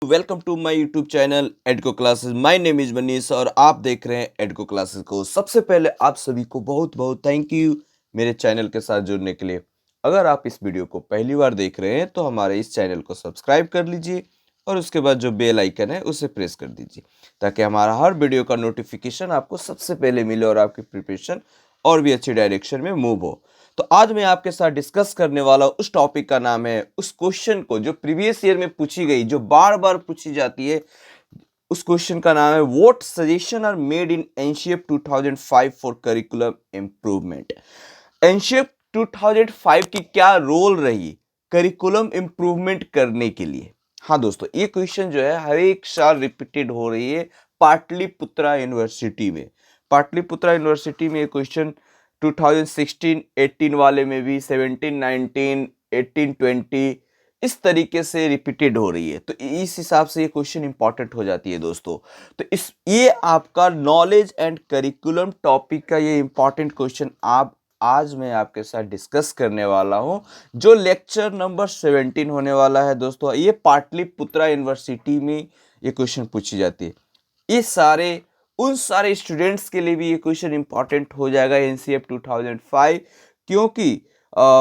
Welcome to my YouTube channel Edco classes. My name is Manish और आप देख रहे हैं एडको क्लासेस को। सबसे पहले आप सभी को बहुत बहुत थैंक यू मेरे चैनल के साथ जुड़ने के लिए। अगर आप इस वीडियो को पहली बार देख रहे हैं तो हमारे इस चैनल को सब्सक्राइब कर लीजिए और उसके बाद जो बेल आइकन है उसे प्रेस कर दीजिए ताकि हमारा हर वीडियो का नोटिफिकेशन आपको सबसे पहले मिले और आपकी प्रिपरेशन और भी अच्छी डायरेक्शन में मूव हो। तो आज मैं आपके साथ डिस्कस करने वाला उस टॉपिक का नाम है, उस क्वेश्चन को जो प्रीवियस ईयर में पूछी गई, जो बार बार पूछी जाती है, उस क्वेश्चन का नाम है what suggestion are made in NCF 2005 for curriculum improvement. NCF 2005 की क्या रोल रही करिकुलम इम्प्रूवमेंट करने के लिए। हाँ दोस्तों, ये क्वेश्चन जो है हर एक साल रिपीटेड हो रही है पाटलिपुत्रा यूनिवर्सिटी में। पाटलिपुत्रा यूनिवर्सिटी में ये क्वेश्चन 2016-18 वाले में भी 17-19 18-20 इस तरीके से रिपीटेड हो रही है। तो इस हिसाब से ये क्वेश्चन इंपॉर्टेंट हो जाती है दोस्तों। तो ये आपका नॉलेज एंड करिकुलम टॉपिक का ये इंपॉर्टेंट क्वेश्चन आज मैं आपके साथ डिस्कस करने वाला हूं, जो लेक्चर नंबर 17 होने वाला है दोस्तों। ये पाटलिपुत्रा यूनिवर्सिटी में ये क्वेश्चन पूछी जाती है। ये उन सारे स्टूडेंट्स के लिए भी ये क्वेश्चन इंपॉर्टेंट हो जाएगा एनसीएफ 2005, क्योंकि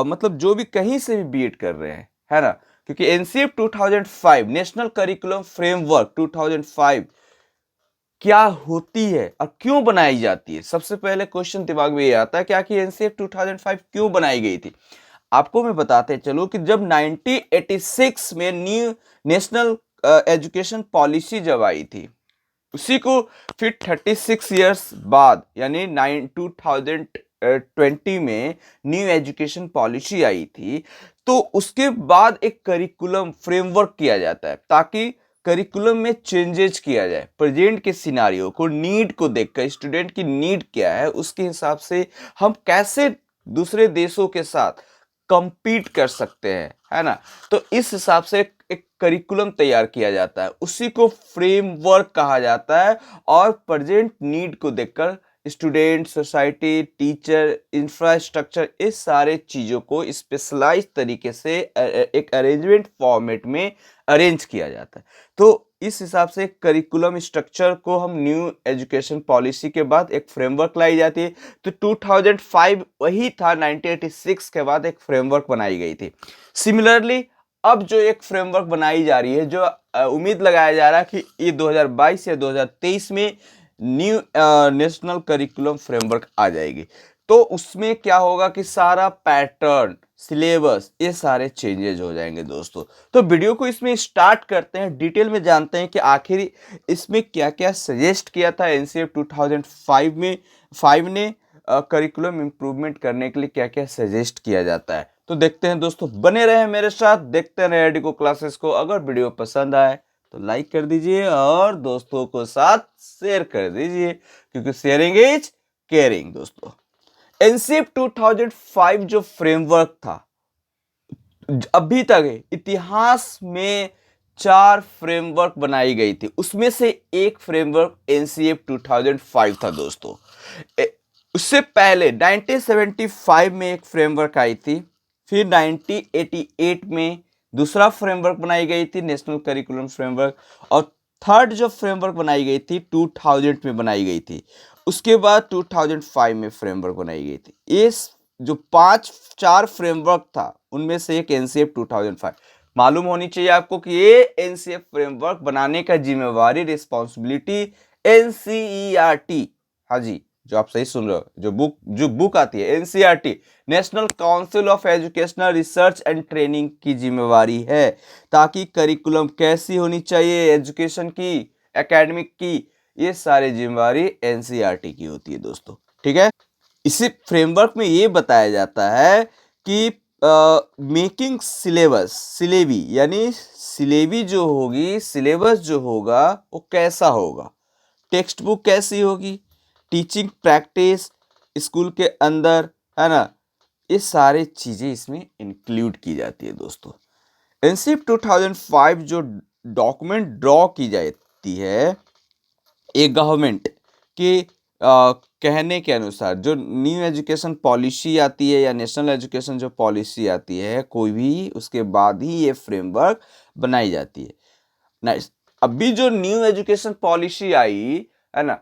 मतलब जो भी कहीं से भी बीएड कर रहे हैं, है ना, क्योंकि एनसीएफ 2005 नेशनल करिकुलम फ्रेमवर्क 2005 क्या होती है और क्यों बनाई जाती है। सबसे पहले क्वेश्चन दिमाग में ये आता है क्या कि एनसीएफ 2005 क्यों बनाई गई थी। आपको मैं बताते चलो कि जब 1986 में न्यू नेशनल एजुकेशन पॉलिसी जब आई थी, उसी को फिर 36 इयर्स बाद यानी 2020 में न्यू एजुकेशन पॉलिसी आई थी, तो उसके बाद एक करिकुलम फ्रेमवर्क किया जाता है ताकि करिकुलम में चेंजेस किया जाए। प्रेजेंट के सिनारियो को, नीड को देखकर, स्टूडेंट की नीड क्या है उसके हिसाब से हम कैसे दूसरे देशों के साथ कंपीट कर सकते हैं, है ना। तो इस हिसाब से एक करिकुलम तैयार किया जाता है, उसी को फ्रेमवर्क कहा जाता है। और प्रेजेंट नीड को देखकर स्टूडेंट, सोसाइटी, टीचर, इंफ्रास्ट्रक्चर, इस सारे चीजों को स्पेशलाइज तरीके से एक अरेंजमेंट फॉर्मेट में अरेंज किया जाता है। तो इस हिसाब से करिकुलम स्ट्रक्चर को हम न्यू एजुकेशन पॉलिसी के बाद एक फ्रेमवर्क लाई जाती है। तो 2005 वही था, 1986 के बाद एक फ्रेमवर्क बनाई गई थी। सिमिलरली अब जो एक फ्रेमवर्क बनाई जा रही है, जो उम्मीद लगाया जा रहा है कि ये 2022 या 2023 में न्यू नेशनल करिकुलम फ्रेमवर्क आ जाएगी। तो उसमें क्या होगा कि सारा पैटर्न, सिलेबस, ये सारे चेंजेज हो जाएंगे दोस्तों। तो वीडियो को इसमें स्टार्ट करते हैं, डिटेल में जानते हैं कि आखिर इसमें क्या क्या सजेस्ट किया था एनसीएफ 2005 ने करिकुलम इम्प्रूवमेंट करने के लिए क्या क्या सजेस्ट किया जाता है। तो देखते हैं दोस्तों, बने रहे मेरे साथ, देखते रहे एडको क्लासेस को। अगर वीडियो पसंद आए तो लाइक कर दीजिए और दोस्तों को साथ शेयर कर दीजिए, क्योंकि शेयरिंग इज केयरिंग दोस्तों। एनसीएफ 2005 जो फ्रेमवर्क था, अभी तक इतिहास में 4 फ्रेमवर्क बनाई गई थी, उसमें से एक फ्रेमवर्क एनसीएफ 2005 था दोस्तों। उससे पहले 1975 में एक फ्रेमवर्क आई थी, फिर 1988 में दूसरा फ्रेमवर्क बनाई गई थी, नेशनल करिकुलम फ्रेमवर्क, और थर्ड जो फ्रेमवर्क बनाई गई थी 2000 में बनाई गई थी। उसके बाद 2005 में फ्रेमवर्क बनाई गई थी। ये जो 4 फ्रेमवर्क था उनमें से एक एनसीएफ 2005। मालूम होनी चाहिए आपको कि ये एनसीएफ फ्रेमवर्क बनाने का जिम्मेवारी, रिस्पॉन्सिबिलिटी एनसीईआरटी, हाँ जी, जो आप सही सुन रहे हो, जो बुक आती है NCERT, national council of educational research and training की जिम्मेवारी है, ताकि करिकुलम कैसी होनी चाहिए, एजुकेशन की, एकेडमिक की, ये सारी जिम्मेवारी एनसीईआरटी की होती है दोस्तों। ठीक है, इसी फ्रेमवर्क में ये बताया जाता है कि मेकिंग सिलेबस, सिलेबी यानी सिलेबी जो होगी, सिलेबस जो होगा वो कैसा होगा, टेक्स्ट बुक कैसी होगी, टीचिंग प्रैक्टिस स्कूल के अंदर, है ना, ये सारी चीज़ें इसमें इंक्लूड की जाती है दोस्तों। एनसीएफ 2005 जो डॉक्यूमेंट ड्रॉ की जाती है, एक गवर्नमेंट के कहने के अनुसार, जो न्यू एजुकेशन पॉलिसी आती है या नेशनल एजुकेशन जो पॉलिसी आती है कोई भी, उसके बाद ही ये फ्रेमवर्क बनाई जाती है। नाइस। अभी जो न्यू एजुकेशन पॉलिसी आई है ना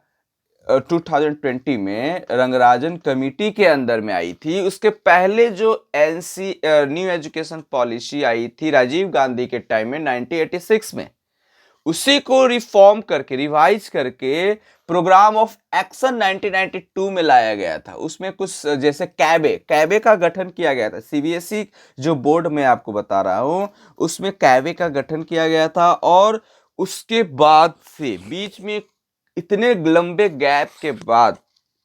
2020 में रंगराजन कमेटी के अंदर में आई थी, उसके पहले जो न्यू एजुकेशन पॉलिसी आई थी राजीव गांधी के टाइम में 1986 में, उसी को रिफॉर्म करके रिवाइज करके प्रोग्राम ऑफ एक्शन 1992 में लाया गया था। उसमें कुछ जैसे कैबे का गठन किया गया था। सीबीएसई जो बोर्ड मैं आपको बता रहा हूं, उसमें कैबे का गठन किया गया था, और उसके बाद से बीच में इतने लंबे गैप के बाद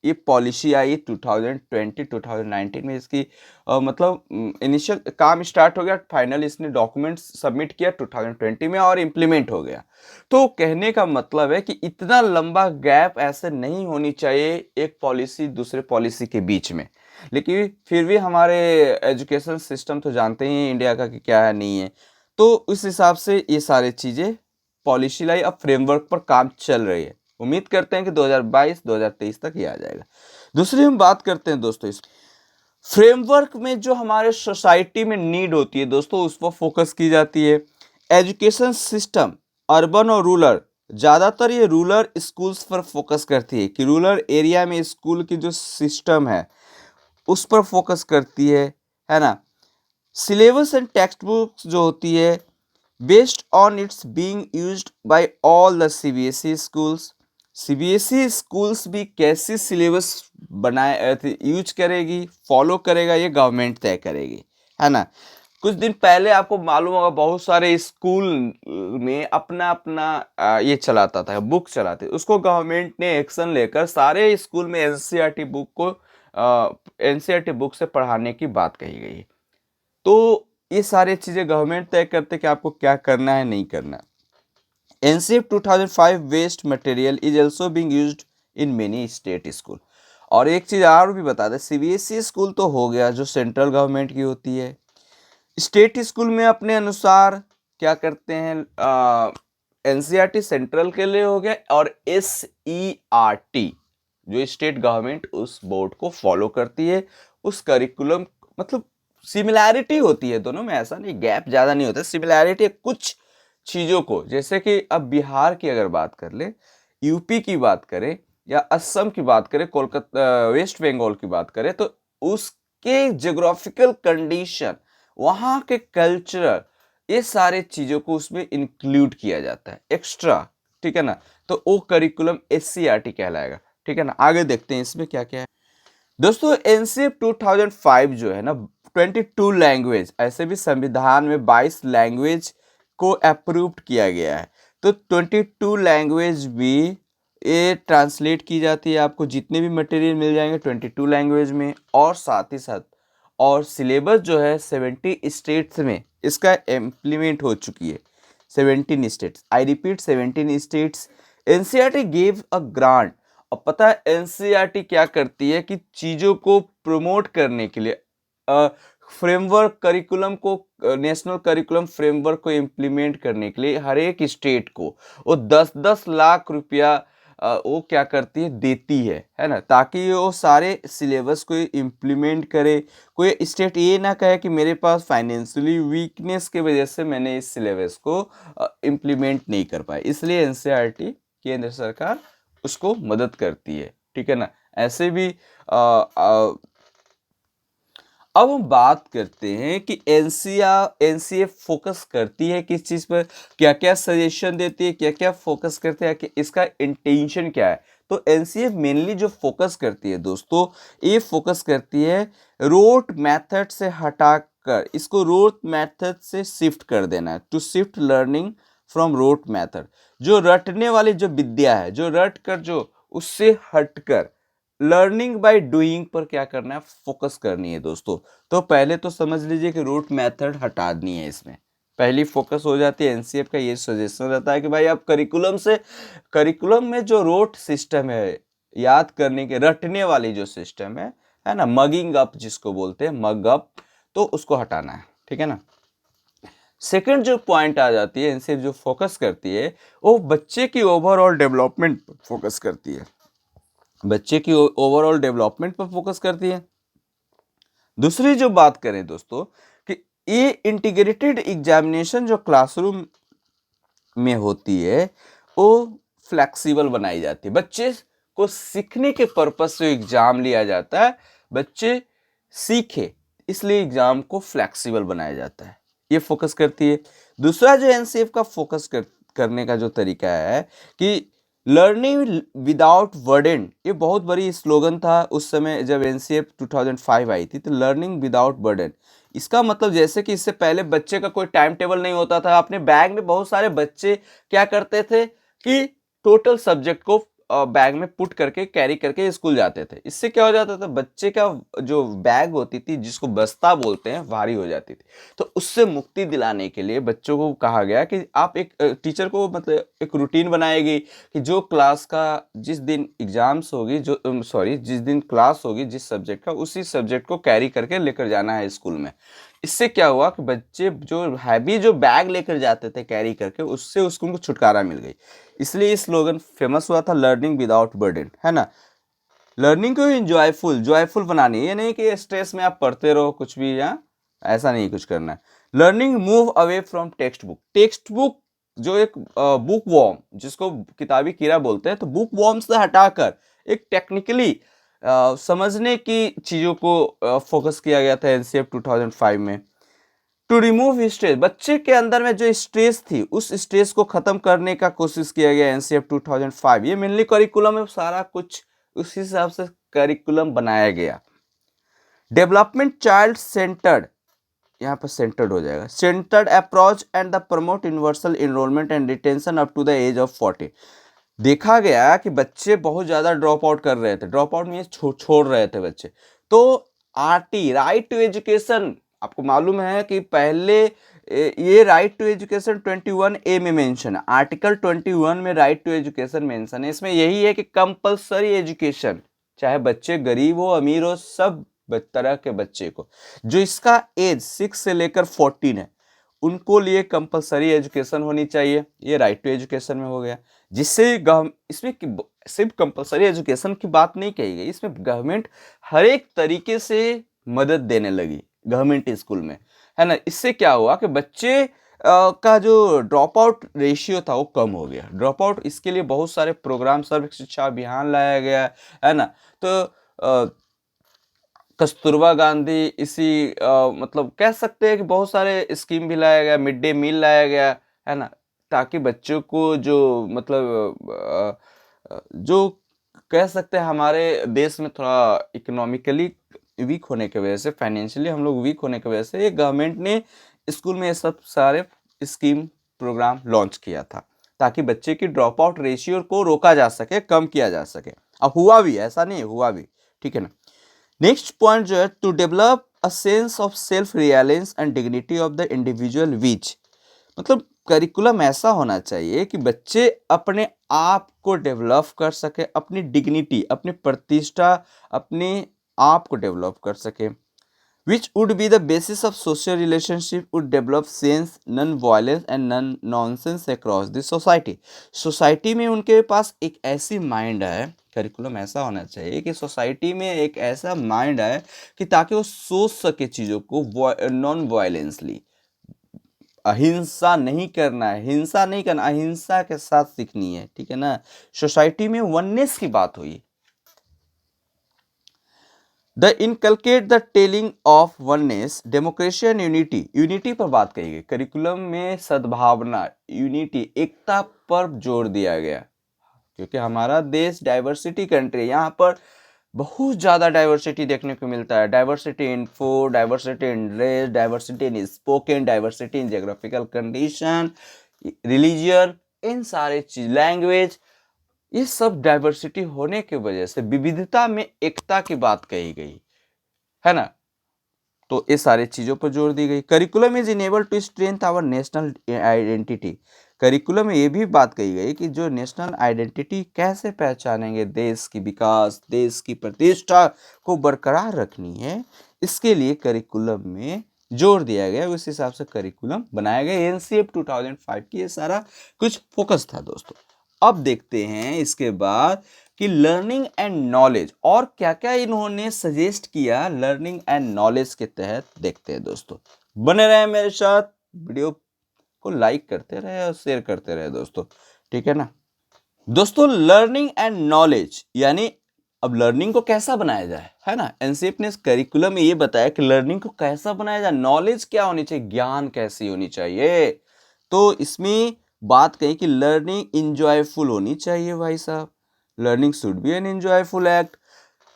ये पॉलिसी आई 2020-2019 में। इसकी मतलब इनिशियल काम स्टार्ट हो गया, फाइनल इसने डॉक्यूमेंट्स सबमिट किया 2020 में और इम्प्लीमेंट हो गया। तो कहने का मतलब है कि इतना लंबा गैप ऐसे नहीं होनी चाहिए एक पॉलिसी दूसरे पॉलिसी के बीच में। लेकिन फिर भी हमारे एजुकेशन सिस्टम तो जानते ही हैं इंडिया का कि क्या है नहीं है। तो उस हिसाब से ये सारी चीज़ें पॉलिसी लाई, अब फ्रेमवर्क पर काम चल रही है। उम्मीद करते हैं कि 2022-2023 तक ये आ जाएगा। दूसरी हम बात करते हैं दोस्तों इस फ्रेमवर्क में जो हमारे सोसाइटी में नीड होती है दोस्तों, उस पर फोकस की जाती है। एजुकेशन सिस्टम अर्बन और रूरल, ज़्यादातर ये रूरल स्कूल्स पर फोकस करती है कि रूरल एरिया में स्कूल की जो सिस्टम है उस पर फोकस करती है ना। सिलेबस एंड टेक्स्ट बुक्स जो होती है based on it's being used by all the CBSE schools. CBSE schools भी कैसी सिलेबस बनाए यूज करेगी, फॉलो करेगा, ये गवर्नमेंट तय करेगी, है ना। कुछ दिन पहले आपको मालूम होगा बहुत सारे स्कूल में अपना अपना ये चलाता था, बुक चलाते, उसको गवर्नमेंट ने एक्शन लेकर सारे स्कूल में एनसीईआरटी बुक को एनसीईआरटी बुक से पढ़ाने की बात कही गई है। तो ये सारी चीज़ें गवर्नमेंट तय करते कि आपको क्या करना है नहीं करना। NCF 2005 waste material is also being used in many state school. और एक चीज़ और भी बता दें, सीबीएसई स्कूल तो हो गया जो सेंट्रल गवर्नमेंट की होती है। स्टेट स्कूल में अपने अनुसार क्या करते हैं, एनसीईआरटी सेंट्रल के लिए हो गया, और SERT जो स्टेट गवर्नमेंट उस बोर्ड को फॉलो करती है। उस करिकुलम मतलब सिमिलैरिटी होती है दोनों में, ऐसा नहीं गैप ज़्यादा नहीं होता, सिमिलैरिटी कुछ चीज़ों को, जैसे कि अब बिहार की अगर बात कर ले, यूपी की बात करें या असम की बात करें, कोलकाता वेस्ट बंगाल की बात करें, तो उसके ज्योग्राफिकल कंडीशन, वहाँ के कल्चरल, ये सारे चीज़ों को उसमें इंक्लूड किया जाता है एक्स्ट्रा, ठीक है ना। तो वो करिकुलम SCRT कहलाएगा, ठीक है ना। आगे देखते हैं इसमें क्या क्या है दोस्तों। NCF 2005 जो है ना 22 लैंग्वेज, ऐसे भी संविधान में 22 लैंग्वेज को अप्रूव्ड किया गया है। तो 22 लैंग्वेज भी ये ट्रांसलेट की जाती है, आपको जितने भी मटेरियल मिल जाएंगे 22 लैंग्वेज में। और साथ ही साथ और सिलेबस जो है 70 स्टेट्स में इसका इम्प्लीमेंट हो चुकी है। 17 states, I repeat 17 states. NCERT gave a grant. और पता है एनसीईआरटी क्या करती है कि चीज़ों को प्रमोट करने के लिए फ्रेमवर्क करिकुलम को, नेशनल करिकुलम फ्रेमवर्क को इम्प्लीमेंट करने के लिए हर एक स्टेट को वो 10-10 लाख रुपया वो क्या करती है देती है ना, ताकि वो सारे सिलेबस को इम्प्लीमेंट करे। कोई स्टेट ये ना कहे कि मेरे पास फाइनेंशियली वीकनेस की वजह से मैंने इस सिलेबस को इम्प्लीमेंट नहीं कर पाया, इसलिए एनसीईआरटी केंद्र सरकार उसको मदद करती है, ठीक है ना। ऐसे भी अब हम बात करते हैं कि एनसीए फोकस करती है किस चीज़ पर, क्या क्या सजेशन देती है, क्या क्या फोकस करते हैं, कि इसका इंटेंशन क्या है। तो एनसीए मेनली जो फोकस करती है दोस्तों, ये फोकस करती है रोट मेथड से हटाकर इसको रोट मेथड से शिफ्ट कर देना है, to shift learning from rote method. जो रटने वाली जो विद्या है, जो रट कर जो उससे हटकर लर्निंग बाय डूइंग पर क्या करना है, फोकस करनी है दोस्तों। तो पहले तो समझ लीजिए कि रूट मेथड हटा दी है, इसमें पहली फोकस हो जाती है। एनसीएफ का ये सजेशन रहता है कि भाई आप करिकुलम में जो रोट सिस्टम है, याद करने के रटने वाली जो सिस्टम है ना, मगिंग अप जिसको बोलते हैं, मग अप, तो उसको हटाना है, ठीक है ना। सेकंड जो पॉइंट आ जाती है, एनसीएफ जो फोकस करती है वो बच्चे की ओवरऑल डेवलपमेंट पर फोकस करती है, बच्चे की ओवरऑल डेवलपमेंट पर फोकस करती है। दूसरी जो बात करें दोस्तों कि ये इंटीग्रेटेड एग्जामिनेशन जो क्लासरूम में होती है वो फ्लेक्सिबल बनाई जाती है। बच्चे को सीखने के पर्पज से एग्जाम लिया जाता है, बच्चे सीखे इसलिए एग्जाम को फ्लेक्सिबल बनाया जाता है, ये फोकस करती है। दूसरा जो एनसीएफ का फोकस करने का जो तरीका है कि लर्निंग विदाउट बर्डन, ये बहुत बड़ी स्लोगन था उस समय जब एनसीएफ 2005 आई थी, तो लर्निंग विदाउट बर्डन, इसका मतलब जैसे कि इससे पहले बच्चे का कोई टाइम टेबल नहीं होता था, अपने बैग में बहुत सारे बच्चे क्या करते थे कि टोटल सब्जेक्ट को बैग में पुट करके कैरी करके स्कूल जाते थे। इससे क्या हो जाता था, बच्चे का जो बैग होती थी जिसको बस्ता बोलते हैं भारी हो जाती थी। तो उससे मुक्ति दिलाने के लिए बच्चों को कहा गया कि आप एक टीचर को मतलब एक रूटीन बनाएगी कि जो क्लास का जिस दिन एग्जाम्स होगी, जो जिस दिन क्लास होगी जिस सब्जेक्ट का, उसी सब्जेक्ट को कैरी करके लेकर जाना है स्कूल में। इससे क्या हुआ कि बच्चे जो बैग लेकर जाते थे कैरी करके, उससे उनको छुटकारा मिल गई। इसलिए ये स्लोगन फेमस हुआ था, लर्निंग विदाउट बर्डन, है ना। लर्निंग को जॉयफुल बनानी है, ये नहीं कि स्ट्रेस में आप पढ़ते रहो कुछ भी, या ऐसा नहीं कुछ करना है। Learning move away from text book जो एक बुक वॉर्म, जिसको किताबी कीड़ा बोलते हैं, तो बुक वॉर्म से हटाकर एक टेक्निकली समझने की चीजों को फोकस किया गया था एनसीएफ 2005 में। टू रिमूव स्ट्रेस, बच्चे के अंदर में जो स्ट्रेस थी उस स्ट्रेस को खत्म करने का कोशिश किया गया एनसीएफ 2005। ये मेनली करिकुलम में सारा कुछ उस हिसाब से करिकुलम बनाया गया। डेवलपमेंट चाइल्ड सेंटर्ड, यहाँ पर सेंटर्ड हो जाएगा, centred approach and the promote universal enrolment and retention up to the age of 40। देखा गया कि बच्चे बहुत ज़्यादा ड्रॉप आउट कर रहे थे, ड्रॉप आउट में छोड़ रहे थे बच्चे। तो आरटी, राइट टू एजुकेशन, आपको मालूम है कि पहले ये राइट टू एजुकेशन 21A में मेंशन है, आर्टिकल 21 में राइट टू एजुकेशन मेंशन है। इसमें यही है कि कंपलसरी एजुकेशन, चाहे बच्चे गरीब हो अमीर हो, सब तरह के बच्चे को, जो इसका एज 6 से लेकर 14 है, उनको लिए कंपलसरी एजुकेशन होनी चाहिए। ये राइट टू एजुकेशन में हो गया, जिससे इसमें सिर्फ कंपलसरी एजुकेशन की बात नहीं कही गई, इसमें गवर्नमेंट हर एक तरीके से मदद देने लगी गवर्नमेंट स्कूल में, है ना। इससे क्या हुआ कि बच्चे का जो ड्रॉप आउट रेशियो था वो कम हो गया। ड्रॉप आउट, इसके लिए बहुत सारे प्रोग्राम, सर्व शिक्षा अभियान लाया गया, है ना। तो कस्तूरबा गांधी इसी मतलब कह सकते हैं कि बहुत सारे स्कीम भी लाया गया, मिड डे मील लाया गया, है ना, ताकि बच्चों को जो मतलब जो कह सकते हैं हमारे देश में थोड़ा इकोनॉमिकली वीक होने की वजह से, फाइनेंशियली हम लोग वीक होने की वजह से, ये गवर्नमेंट ने स्कूल में ये सब सारे स्कीम प्रोग्राम लॉन्च किया था, ताकि बच्चे की ड्रॉप आउट रेशियो को रोका जा सके, कम किया जा सके। अब हुआ भी, ऐसा नहीं हुआ भी, ठीक है ना। नेक्स्ट पॉइंट जो है, to develop a sense of self realisation and dignity of the individual which, मतलब करिकुलम ऐसा होना चाहिए कि बच्चे अपने आप को डेवलप कर सके, अपनी डिग्निटी, अपनी प्रतिष्ठा, अपने आप को डेवलप कर सके, which would be the basis of social relationship, would develop sense, non-violence and non-nonsense across the society। Society में उनके पास एक ऐसी माइंड है, करिकुलम ऐसा होना चाहिए कि सोसाइटी में एक ऐसा माइंड है कि ताकि वो सोच सके चीज़ों को नॉन वायलेंसली, अहिंसा नहीं करना है, हिंसा नहीं करना, अहिंसा के साथ सीखनी है, ठीक है ना। सोसाइटी में वननेस की बात हुई, the inculcate the telling of oneness, democracy and unity पर बात कही गई। करिकुलम में सद्भावना, यूनिटी, एकता पर जोर दिया गया, क्योंकि हमारा देश डाइवर्सिटी कंट्री, यहाँ पर बहुत ज़्यादा डाइवर्सिटी देखने को मिलता है। Diversity in food, diversity in race, diversity in spoken, diversity in geographical condition, religion, इन सारे चीज, लैंग्वेज, ये सब डाइवर्सिटी होने की वजह से विविधता में एकता की बात कही गई, है ना। तो ये सारी चीजों पर जोर दी गई। Curriculum is enable to strength our national identity, curriculum में ये भी बात कही गई कि जो नेशनल आइडेंटिटी कैसे पहचानेंगे, देश की विकास, देश की प्रतिष्ठा को बरकरार रखनी है, इसके लिए करिकुलम में जोर दिया गया, उस हिसाब से करिकुलम बनाया गया। एनसीएफ 2005 की ये सारा कुछ फोकस था दोस्तों। अब देखते हैं इसके बाद कि लर्निंग एंड नॉलेज और क्या क्या इन्होंने सजेस्ट किया लर्निंग एंड नॉलेज के तहत, देखते हैं दोस्तों। बने रहे मेरे साथ, वीडियो को लाइक करते रहे और शेयर करते रहे दोस्तों, ठीक है ना। दोस्तों लर्निंग एंड नॉलेज, यानी अब लर्निंग को कैसा बनाया जाए, है ना। एनसीईआरटी ने इस करिकुलम में ये बताया कि लर्निंग को कैसा बनाया जाए, नॉलेज क्या होनी चाहिए, ज्ञान कैसी होनी चाहिए। तो इसमें बात कही कि लर्निंग इंजॉयफुल होनी चाहिए भाई साहब, learning should be an enjoyful act,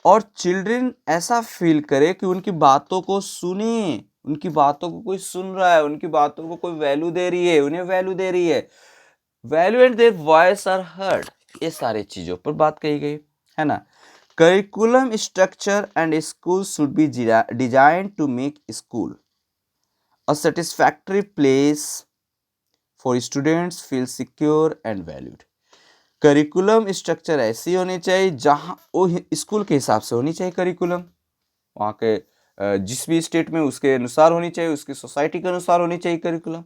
और चिल्ड्रन ऐसा फील करे कि उनकी बातों को सुने, उनकी बातों को कोई सुन रहा है, उनकी बातों को कोई वैल्यू दे रही है, उन्हें वैल्यू दे रही है, value and their voice are heard, ये सारे चीजों पर बात कही गई, है ना। Curriculum structure and school should be design to make school a satisfactory place for students feel secure and valued. Curriculum structure ऐसी होनी चाहिए जहां वो स्कूल के हिसाब से होनी चाहिए, करिकुलम वहाँ के जिस भी स्टेट में उसके अनुसार होनी चाहिए, उसकी सोसाइटी के अनुसार होनी चाहिए करिकुलम।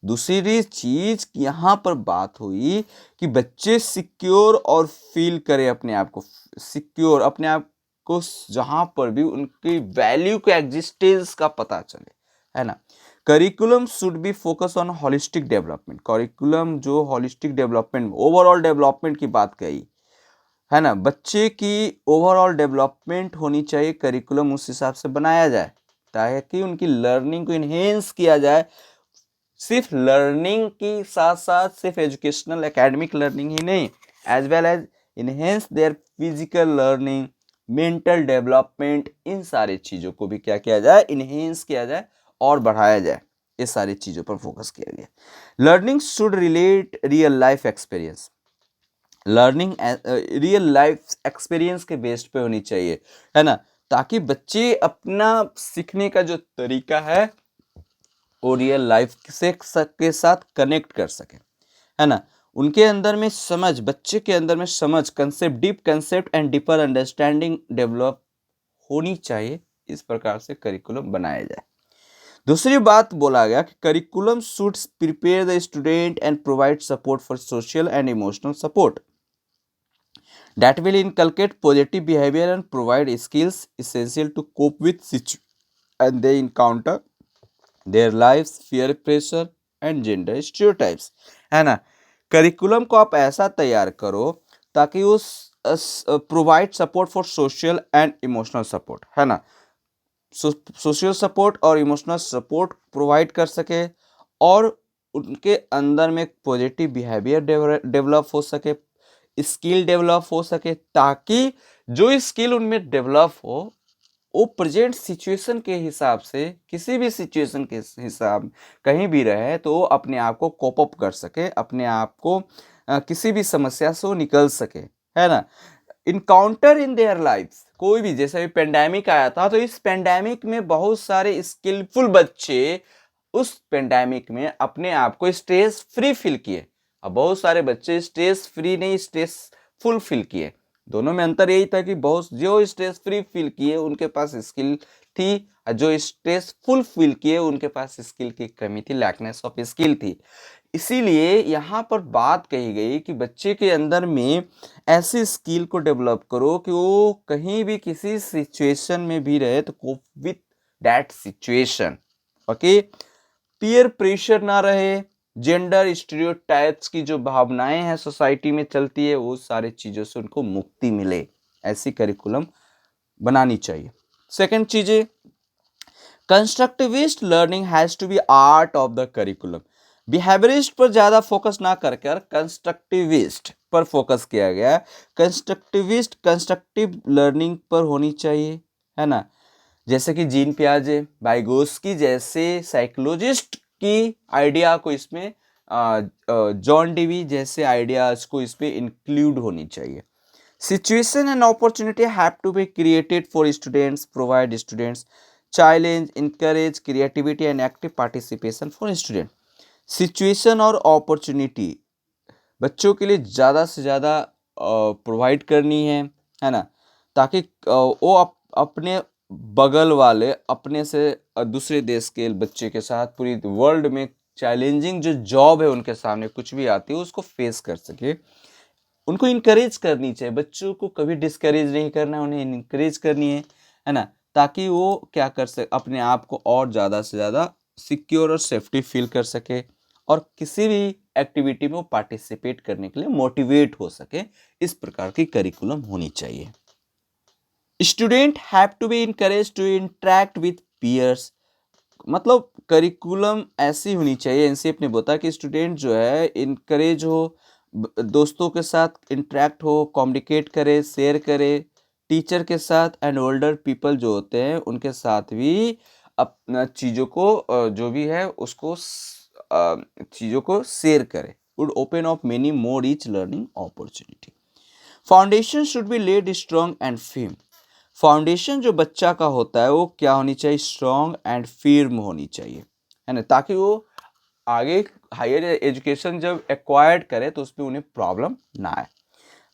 दूसरी चीज यहाँ पर बात हुई कि बच्चे सिक्योर और फील करें अपने आप को सिक्योर, अपने आप को जहाँ पर भी उनकी वैल्यू के एग्जिस्टेंस का पता चले, है ना। Curriculum should be focus on holistic development, curriculum जो होलिस्टिक डेवलपमेंट, ओवरऑल डेवलपमेंट की बात कही, है ना। बच्चे की ओवरऑल डेवलपमेंट होनी चाहिए, करिकुलम उस हिसाब से बनाया जाए ताकि उनकी लर्निंग को इन्हेंस किया जाए। सिर्फ लर्निंग के साथ साथ सिर्फ एजुकेशनल एकेडमिक लर्निंग ही नहीं, as well as enhance their physical learning, mental development, इन सारी चीज़ों को भी क्या किया जाए, इनहेंस किया जाए और बढ़ाया जाए। ये सारी चीज़ों पर फोकस किया गया। Learning should relate real life experience, learning real life experience के बेस्ड पे होनी चाहिए, है ना, ताकि बच्चे अपना सीखने का जो तरीका है वो रियल लाइफ से के साथ कनेक्ट कर सके, है ना। उनके अंदर में समझ, बच्चे के अंदर में समझ, concept, deep concept and deeper understanding develop होनी चाहिए। इस प्रकार से करिकुलम बनाया जाए। दूसरी बात बोला गया कि curriculum should prepare the student and provide support for social and emotional support that will inculcate positive behavior and provide skills essential to cope with situations and they encounter their lives, fear, pressure and gender stereotypes, है ना। Curriculum को आप ऐसा तैयार करो ताकि उस provide support for social and emotional support, है ना, सोशल सपोर्ट और इमोशनल सपोर्ट प्रोवाइड कर सके और उनके अंदर में पॉजिटिव बिहेवियर डेवलप हो सके, स्किल डेवलप हो सके, ताकि जो स्किल उनमें डेवलप हो वो प्रेजेंट सिचुएशन के हिसाब से, किसी भी सिचुएशन के हिसाब कहीं भी रहे तो वो अपने आप को कोप अप कर सके, अपने आप को किसी भी समस्या से वो निकल सके, है ना। इनकाउंटर इन देयर लाइफ, कोई भी, जैसे पेंडेमिक आया था तो इस पेंडेमिक में बहुत सारे स्किलफुल बच्चे उस पेंडेमिक में अपने आप को स्ट्रेस फ्री फील किए, अब बहुत सारे बच्चे स्ट्रेस फ्री नहीं स्ट्रेस फुल फील किए। दोनों में अंतर यही था कि बहुत जो स्ट्रेस फ्री फील किए उनके पास स्किल थी और जो स्ट्रेस फुल फील किए उनके पास स्किल की कमी थी, लैकनेस ऑफ स्किल थी। इसीलिए यहाँ पर बात कही गई कि बच्चे के अंदर में ऐसी स्किल को डेवलप करो कि वो कहीं भी किसी सिचुएशन में भी रहे तो cope with that situation, okay. Peer pressure ना रहे, जेंडर स्टीरियोटाइप्स की जो भावनाएं हैं सोसाइटी में चलती है वो सारे चीज़ों से उनको मुक्ति मिले, ऐसी करिकुलम बनानी चाहिए। सेकंड चीज़ें, constructivist learning has to be art of the curriculum, behaviourist पर ज़्यादा फोकस ना कर कंस्ट्रक्टिविस्ट पर फोकस किया गया। कंस्ट्रक्टिविस्ट कंस्ट्रक्टिव लर्निंग पर होनी चाहिए, है ना। जैसे कि जीन पियाजे, वाइगोस्की जैसे साइकोलॉजिस्ट की आइडिया को इसमें, जॉन डीवी जैसे आइडियाज को इसमें इंक्लूड होनी चाहिए। Situation and opportunity have to be created for students, provide students challenge, encourage creativity and active participation for student. Situation और अपॉर्चुनिटी बच्चों के लिए ज़्यादा से ज़्यादा प्रोवाइड करनी है ना, ताकि वो अपने बगल वाले अपने से दूसरे देश के बच्चे के साथ पूरी वर्ल्ड में चैलेंजिंग जो जॉब है उनके सामने कुछ भी आती है उसको फेस कर सके। उनको इनकरेज करनी चाहिए, बच्चों को कभी डिस्करेज नहीं करना है, उन्हें इनकरेज करनी है ना, ताकि वो क्या कर सके, अपने आप को और ज़्यादा से ज़्यादा सिक्योर और सेफ्टी फील कर सके और किसी भी एक्टिविटी में वो पार्टिसिपेट करने के लिए मोटिवेट हो सके, इस प्रकार की करिकुलम होनी चाहिए। Student have to be encourage to interact with peers, मतलब करिकुलम ऐसी होनी चाहिए, एनसीएफ ने बोला कि स्टूडेंट जो है इनकरेज हो, दोस्तों के साथ इंटरेक्ट हो, कम्युनिकेट करे, शेयर करे टीचर के साथ, एंड ओल्डर पीपल जो होते हैं उनके साथ भी अपना चीज़ों को जो भी है उसको चीज़ों को शेयर करे। Would open up many more rich learning opportunity. Foundation should be laid strong and firm, foundation जो बच्चा का होता है वो क्या होनी चाहिए, स्ट्रॉन्ग एंड फर्म होनी चाहिए, है ना, ताकि वो आगे हायर एजुकेशन जब एक्वायर्ड करे तो उसमें उन्हें प्रॉब्लम ना आए।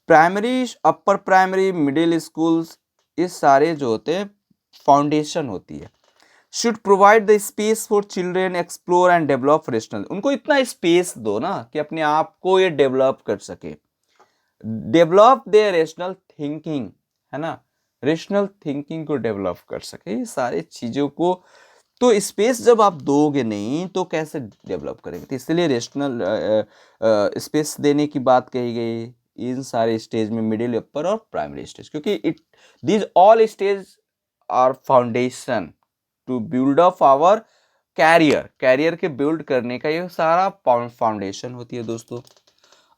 Primary, upper primary, middle schools, ये सारे जो होते हैं फाउंडेशन होती है। Should provide the space for children explore and develop rational, उनको इतना स्पेस दो ना कि अपने आप को ये डेवलप कर सके, डेवलप देयर रेशनल थिंकिंग, है ना, रेशनल थिंकिंग को डेवलप कर सके, ये सारे चीज़ों को। तो स्पेस जब आप दोगे नहीं तो कैसे डेवलप करेंगे, तो इसलिए रेशनल स्पेस देने की बात कही गई इन सारे स्टेज में, मिडिल, अपर और प्राइमरी स्टेज, क्योंकि it these all stage are foundation to build up our career, career के बिल्ड करने का ये सारा फाउंडेशन होती है दोस्तों।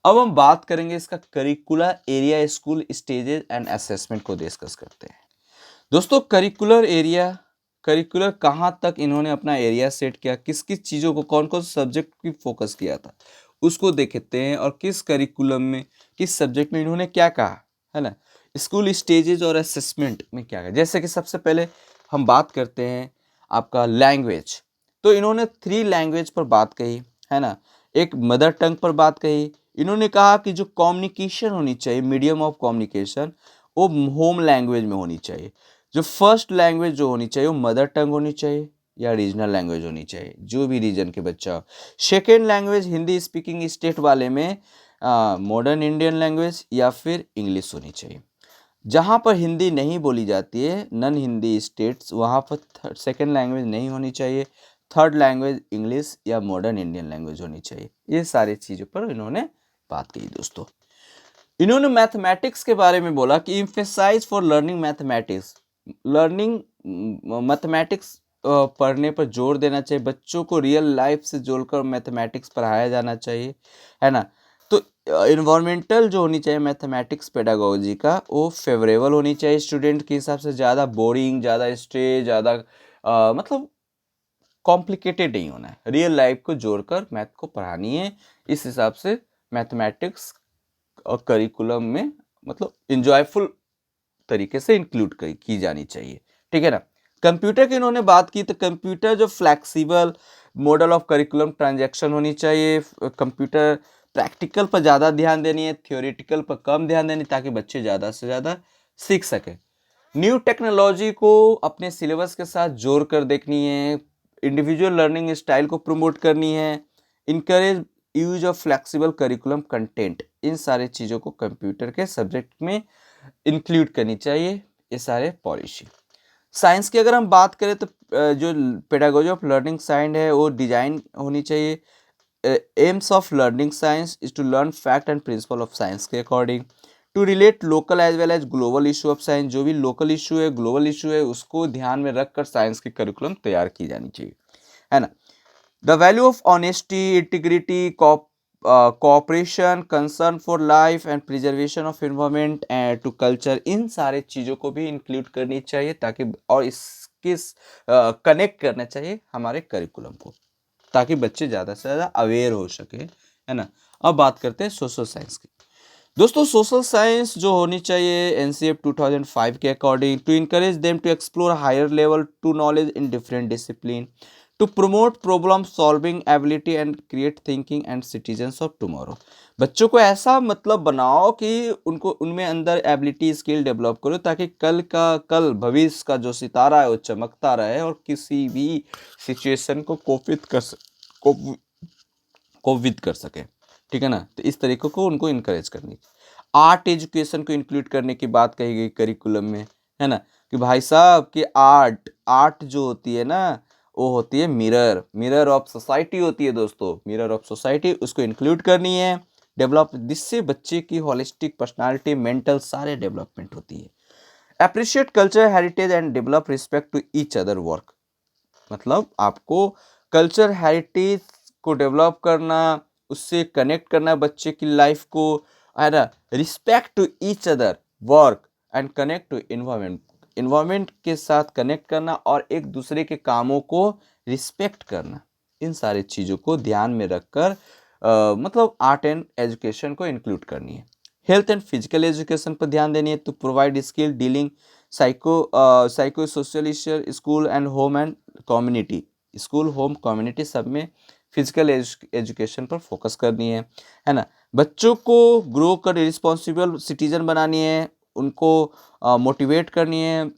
अब हम बात करेंगे इसका curricular area, school stages and assessment को डिस्कस करते हैं। दोस्तों करिकुलर एरिया, करिकुलर कहाँ तक इन्होंने अपना एरिया सेट किया, किस किस चीज़ों को, कौन कौन से सब्जेक्ट की फोकस किया था उसको देखते हैं, और किस करिकुलम में किस सब्जेक्ट में इन्होंने क्या कहा, है ना। स्कूल स्टेजेस और असेसमेंट में क्या कहा, जैसे कि सबसे पहले हम बात करते हैं आपका लैंग्वेज, तो इन्होंने 3 लैंग्वेज पर बात कही, है ना, एक मदर टंग पर बात कही। इन्होंने कहा कि जो कम्युनिकेशन होनी चाहिए, मीडियम ऑफ कम्युनिकेशन, वो होम लैंग्वेज में होनी चाहिए। जो फर्स्ट लैंग्वेज जो होनी चाहिए वो मदर टंग होनी चाहिए या रीजनल लैंग्वेज होनी चाहिए, जो भी रीजन के बच्चा हो। Second language Hindi speaking state वाले में मॉडर्न इंडियन लैंग्वेज या फिर इंग्लिश होनी चाहिए। जहाँ पर हिंदी नहीं बोली जाती है, नॉन हिंदी स्टेट्स, वहाँ पर सेकेंड लैंग्वेज नहीं होनी चाहिए, थर्ड लैंग्वेज इंग्लिश या मॉडर्न इंडियन लैंग्वेज होनी चाहिए। ये सारी चीज़ों पर इन्होंने बात की दोस्तों। इन्होंने मैथमेटिक्स के बारे में बोला कि emphasise for learning mathematics, learning mathematics पढ़ने पर जोर देना चाहिए, बच्चों को रियल लाइफ से जोड़कर मैथमेटिक्स पढ़ाया जाना चाहिए, है ना। तो इन्वायरमेंटल जो होनी चाहिए मैथमेटिक्स पेडागोजी का, वो फेवरेबल होनी चाहिए स्टूडेंट के हिसाब से, ज़्यादा बोरिंग, ज़्यादा स्ट्रेस, ज़्यादा मतलब कॉम्प्लिकेटेड नहीं होना है, रियल लाइफ को जोड़कर मैथ को पढ़ानी है, इस हिसाब से मैथमेटिक्स और करिकुलम में मतलब इंजॉयफुल तरीके से इंक्लूड की जानी चाहिए, ठीक है ना। कंप्यूटर की इन्होंने बात की, तो कंप्यूटर जो flexible model of curriculum transaction होनी चाहिए, कंप्यूटर प्रैक्टिकल पर ज़्यादा ध्यान देनी है, थियोरेटिकल पर कम ध्यान देनी, ताकि बच्चे ज़्यादा से ज़्यादा सीख सकें। न्यू टेक्नोलॉजी को अपने सिलेबस के साथ जोड़ कर देखनी है, इंडिविजुअल लर्निंग स्टाइल को प्रमोट करनी है, encourage use of flexible curriculum content, इन सारे चीज़ों को कंप्यूटर के सब्जेक्ट में इंक्लूड करनी चाहिए, ये सारे पॉलिसी। साइंस की अगर हम बात करें तो जो पेडागोजी ऑफ लर्निंग साइंस है वो डिजाइन होनी चाहिए। Aims of learning science is to learn fact and principle of science के according, to relate local as well as global issue of science, जो भी लोकल इशू है, ग्लोबल इशू है, उसको ध्यान में रखकर साइंस की करिकुलम तैयार की जानी चाहिए, है ना। The value of honesty, integrity, cooperation, concern for life and preservation of environment and to culture, इन सारे चीज़ों को भी इंक्लूड करनी चाहिए, ताकि और इसके कनेक्ट करना चाहिए हमारे करिकुलम को, ताकि बच्चे ज़्यादा से ज़्यादा अवेयर हो सके, है ना। अब बात करते हैं सोशल साइंस की। दोस्तों सोशल साइंस जो होनी चाहिए एनसीएफ 2005 के according, to encourage them to explore higher level to knowledge in different discipline, to promote problem solving ability and create thinking and citizens of tomorrow, बच्चों को ऐसा मतलब बनाओ कि उनको उनमें अंदर एबिलिटी स्किल डेवलप करो, ताकि कल भविष्य का जो सितारा है वो चमकता रहे और किसी भी सिचुएशन को कोविद कर सके, ठीक है ना। तो इस तरीके को उनको इनकरेज करनी। आर्ट एजुकेशन को इंक्लूड करने की बात कही गई करिकुलम में, है ना, कि भाई साहब कि आर्ट जो होती है ना वो होती है मिरर ऑफ सोसाइटी होती है दोस्तों, मिरर ऑफ सोसाइटी, उसको इंक्लूड करनी है। डेवलप, जिससे बच्चे की होलिस्टिक पर्सनालिटी, मेंटल सारे डेवलपमेंट होती है। Appreciate culture heritage and develop respect to each other work, मतलब आपको कल्चर हेरिटेज को डेवलप करना, उससे कनेक्ट करना बच्चे की लाइफ को, है ना, respect to each other work and connect to environment, environment के साथ कनेक्ट करना और एक दूसरे के कामों को रिस्पेक्ट करना, इन सारी चीज़ों को ध्यान में रखकर मतलब आर्ट एंड एजुकेशन को इंक्लूड करनी है। हेल्थ एंड फिजिकल एजुकेशन पर ध्यान देनी है, to provide skill dealing psycho social issues, school and home and community, school home community सब में फिजिकल एजुकेशन पर फोकस करनी है ना। बच्चों को ग्रो कर रिस्पॉन्सिबल सिटीजन बनानी है, उनको मोटिवेट करनी है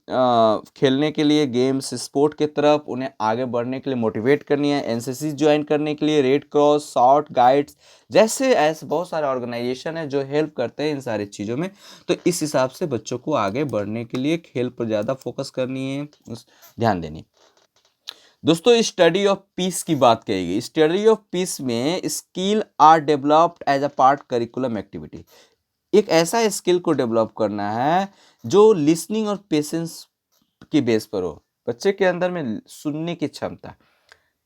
खेलने के लिए, गेम्स स्पोर्ट के तरफ उन्हें आगे बढ़ने के लिए मोटिवेट करनी है, एनसीसी ज्वाइन करने के लिए, रेड क्रॉस, स्काउट गाइड्स जैसे ऐसे बहुत सारे ऑर्गेनाइजेशन है जो हेल्प करते हैं इन सारी चीज़ों में। तो इस हिसाब से बच्चों को आगे बढ़ने के लिए खेल पर ज़्यादा फोकस करनी है, ध्यान देनी। दोस्तों स्टडी ऑफ पीस की बात कही गई। स्टडी ऑफ पीस में skill are developed as a part curriculum activity, एक ऐसा स्किल को डेवलप करना है जो लिसनिंग और पेशेंस की बेस पर हो। बच्चे के अंदर में सुनने की क्षमता,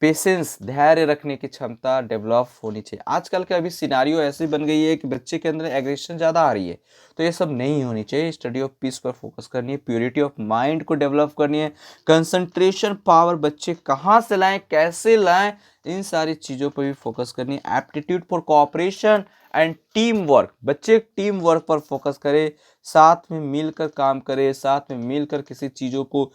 पेशेंस, धैर्य रखने की क्षमता डेवलप होनी चाहिए। आजकल के अभी सिनारियो ऐसी बन गई है कि बच्चे के अंदर एग्रेशन ज़्यादा आ रही है, तो ये सब नहीं होनी चाहिए। स्टडी ऑफ पीस पर फोकस करनी है, प्योरिटी ऑफ माइंड को डेवलप करनी है, कंसंट्रेशन पावर बच्चे कहाँ से लाएं, कैसे लाएं, इन सारी चीज़ों पर भी फोकस करनी है। Aptitude for cooperation and team work, बच्चे टीम वर्क पर फोकस करें, साथ में मिलकर काम करें, साथ में मिलकर किसी चीज़ों को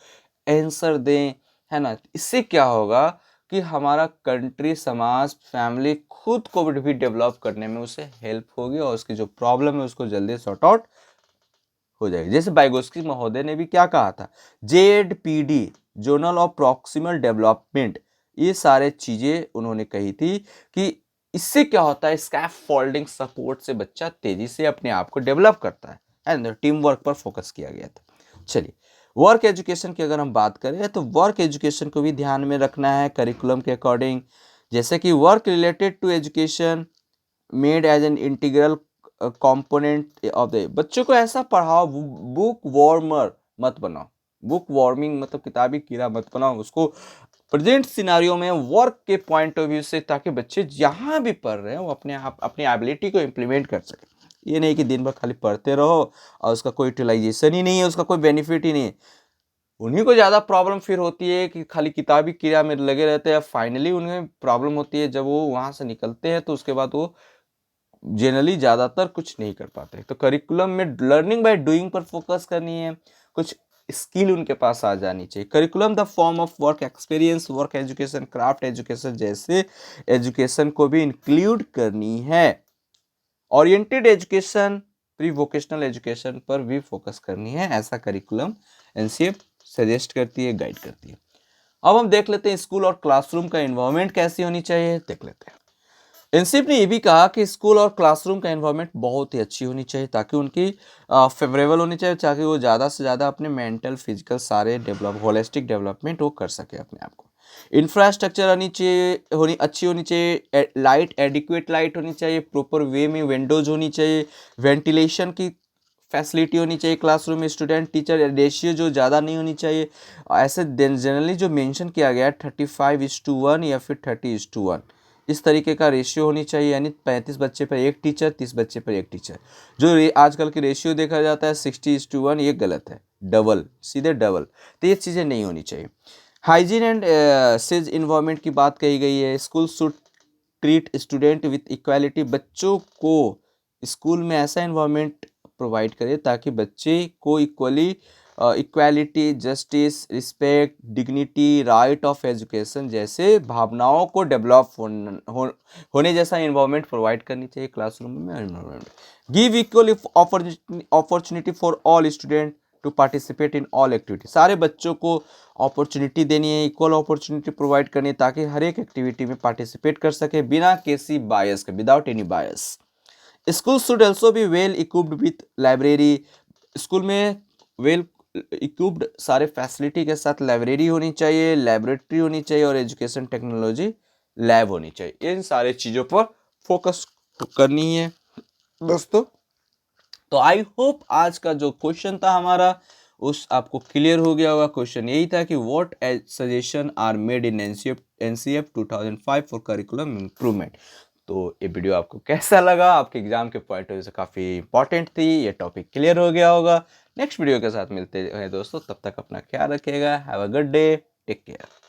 आंसर दें, है ना। इससे क्या होगा कि हमारा कंट्री, समाज, फैमिली खुद को भी डेवलप करने में उसे हेल्प होगी और उसकी जो प्रॉब्लम है उसको जल्दी सॉर्ट आउट हो जाएगी। जैसे वाइगोत्स्की महोदय ने भी क्या कहा था, JPD journal of proximal development, ये सारे चीजें उन्होंने कही थी कि इससे क्या होता है, स्कैफोल्डिंग सपोर्ट से बच्चा तेजी से अपने आप को डेवलप करता है एंड टीम वर्क पर फोकस किया गया था। चलिए वर्क एजुकेशन की अगर हम बात करें तो वर्क एजुकेशन को भी ध्यान में रखना है करिकुलम के अकॉर्डिंग। जैसे कि work related to education made as an integral component of the, बच्चों को ऐसा पढ़ाओ, बुक वार्मर मत बनाओ, बुक वार्मिंग मतलब किताबी कीड़ा मत बनाओ, उसको प्रेजेंट सिनारियो में वर्क के पॉइंट ऑफ व्यू से, ताकि बच्चे जहाँ भी पढ़ रहे हैं वो अपने आप अपनी एबिलिटी को इम्प्लीमेंट कर सके। ये नहीं कि दिन भर खाली पढ़ते रहो और उसका कोई यूटिलाइजेशन ही नहीं है, उसका कोई बेनिफिट ही नहीं है। उन्हीं को ज़्यादा प्रॉब्लम फिर होती है कि खाली किताबी कीड़ा में लगे रहते हैं, फाइनली उन्हें प्रॉब्लम होती है जब वो वहाँ से निकलते हैं, तो उसके बाद वो जनरली ज़्यादातर कुछ नहीं कर पाते। तो करिकुलम में लर्निंग बाय डूइंग पर फोकस करनी है, कुछ स्किल उनके पास आ जानी चाहिए। Curriculum the form of work experience, work education, craft education जैसे एजुकेशन को भी इंक्लूड करनी है। Oriented education, pre vocational education पर भी फोकस करनी है, ऐसा करिकुलम एनसीए सजेस्ट करती है, गाइड करती है। अब हम देख लेते हैं स्कूल और क्लासरूम का एनवायरनमेंट कैसी होनी चाहिए, देख लेते हैं। एनसीप ने ये भी कहा कि स्कूल और क्लासरूम का एनवायरनमेंट बहुत ही अच्छी होनी चाहिए, ताकि उनकी फेवरेबल होनी चाहिए, ताकि वो ज़्यादा से ज़्यादा अपने मेंटल फिजिकल सारे डेवलप, होलिस्टिक डेवलपमेंट वो कर सके अपने आप को। इंफ्रास्ट्रक्चर अच्छी होनी चाहिए, लाइट एडिक्वेट लाइट होनी चाहिए, प्रॉपर वे में विंडोज होनी चाहिए, वेंटिलेशन की फैसिलिटी होनी चाहिए, क्लासरूम में स्टूडेंट टीचर रेशियो जो ज़्यादा नहीं होनी चाहिए। ऐसे जनरली जो मेंशन किया गया है 35:1 या फिर 30:1, इस तरीके का रेशियो होनी चाहिए, यानी 35 बच्चे पर एक टीचर, 30 बच्चे पर एक टीचर। जो आजकल के रेशियो देखा जाता है 60:1, ये गलत है, डबल, सीधे डबल, तो ये चीज़ें नहीं होनी चाहिए। हाइजीन एंड सेज इन्वायरमेंट की बात कही गई है। School should treat student with equality, बच्चों को स्कूल में ऐसा इन्वायरमेंट प्रोवाइड करे ताकि बच्चे को equality, justice, respect, dignity, right of education जैसे भावनाओं को डेवलप होने जैसा इन्वायरमेंट प्रोवाइड करनी चाहिए क्लासरूम में environment. Give equal opportunity for all student to participate in all activity, सारे बच्चों को अपॉर्चुनिटी देनी है, इक्वल अपॉर्चुनिटी प्रोवाइड करनी है, ताकि हर एक एक्टिविटी में पार्टिसिपेट कर सके बिना किसी बायस के, without any bias. School should also be well equipped with library, school में वेल इक्विप्ड सारे फैसिलिटी के साथ लाइब्रेरी होनी चाहिए, लेबोरेटरी होनी चाहिए और एजुकेशन टेक्नोलॉजी लैब होनी चाहिए। इन सारे चीज़ों पर फोकस करनी है दोस्तों। तो आई होप आज का जो क्वेश्चन था हमारा उस आपको क्लियर हो गया होगा। क्वेश्चन यही था कि what suggestion are made in NCF 2005 for curriculum improvement. तो ये वीडियो आपको कैसा लगा, आपके एग्जाम के पॉइंट ऑफ व्यू से काफ़ी इंपॉर्टेंट थी, ये टॉपिक क्लियर हो गया होगा। नेक्स्ट वीडियो के साथ मिलते हैं दोस्तों, तब तक अपना ख्याल रखिएगा। Have a good day, take care.